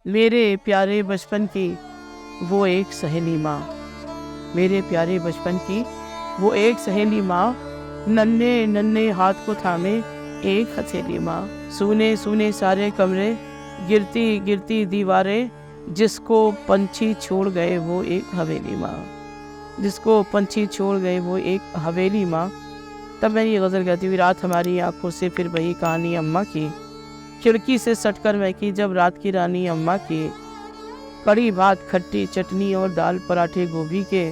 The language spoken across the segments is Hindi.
मेरे प्यारे बचपन की वो एक सहेली माँ, मेरे प्यारे बचपन की वो एक सहेली माँ, नन्हे नन्हे हाथ को थामे एक हथेली माँ। सूने सूने सारे कमरे, गिरती गिरती दीवारें, जिसको पंछी छोड़ गए वो एक हवेली माँ, जिसको पंछी छोड़ गए वो एक हवेली माँ। तब मैंने ये गज़ल गाती हुई, रात हमारी आंखों से फिर वही कहानी अम्मा की, खिड़की से सटकर महकी जब रात की रानी अम्मा की। कड़ी भात खट्टी चटनी और दाल पराठे गोभी के,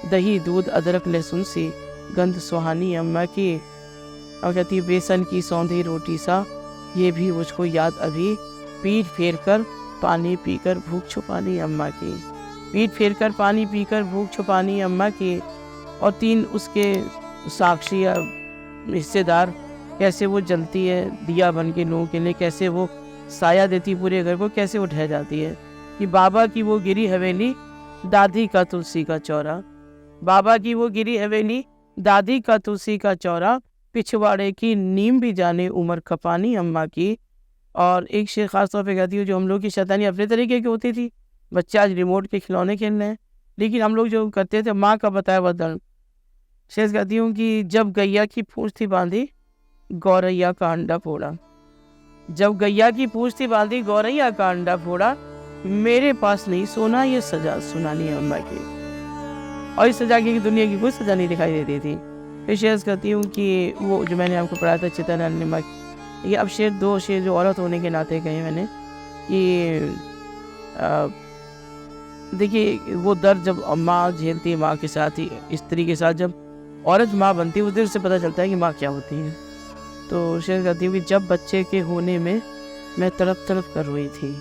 दही दूध अदरक लहसुन सी गंध सुहानी अम्मा की। और कहती है, बेसन की सौंधी रोटी सा ये भी मुझको याद अभी, पीठ फेर कर पानी पीकर भूख छुपानी अम्मा की, पीठ फेर कर पानी पीकर भूख छुपानी अम्मा की। और 3 उसके साक्षी या हिस्सेदार, कैसे वो जलती है दिया बन के लोगों के लिए, कैसे वो साया देती पूरे घर को, कैसे वो ढह जाती है। कि बाबा की वो गिरी हवेली, दादी का तुलसी का चौरा, बाबा की वो गिरी हवेली, दादी का तुलसी का चौरा, पिछवाड़े की नीम भी जाने उम्र खपानी अम्मा की। और एक शेर खास तौर पे कहती हूँ, जो हम लोग की शैतानी अपने तरीके की होती थी, बच्चे आज रिमोट के खिलौने खेल रहे हैं, लेकिन हम लोग जो करते थे माँ का बताया वह शेर कहती हूँ कि जब गैया की पूंछ थी बांधी, गौरैया का अंडा फोड़ा, जब गैया की पूंछ थी बांधी गौरैया का अंडा फोड़ा, मेरे पास नहीं सोना ये सजा सुनानी अम्मा की। और इस सजा की दुनिया की कोई सजा नहीं दिखाई देती थी। फिर शेर कहती हूँ कि वो जो मैंने आपको पढ़ाया था चितन नमक, ये अब शेर 2 शेर जो औरत होने के नाते कहे मैंने कि देखिए वो दर्द जब माँ झेलती है माँ के साथ ही, स्त्री के साथ जब औरत माँ बनती है, उस दिन से पता चलता है कि माँ क्या होती है। तो शेर कहती हूँ कि जब बच्चे के होने में मैं तड़प तड़प कर रोई थी,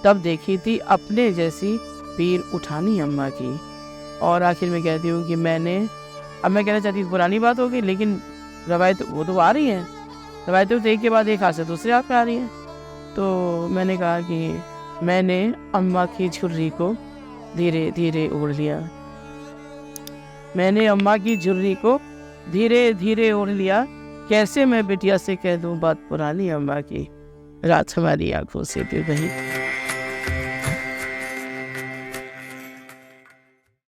तब देखी थी अपने जैसी पीर उठानी अम्मा की। और आखिर में कहती हूँ कि अब मैं कहना चाहती हूँ पुरानी बात होगी, लेकिन रवायत वो तो आ रही हैं, रवायतें तो एक के बाद एक हाथ से दूसरे हाथ में आ रही हैं। तो मैंने कहा कि मैंने अम्मा की झुर्री को धीरे धीरे ओढ़ लिया, मैंने अम्मा की झुर्री को धीरे धीरे ओढ़ लिया, कैसे मैं बिटिया से कह दूं बात पुरानी अम्मा की, रात हमारी आंखों से फिर वही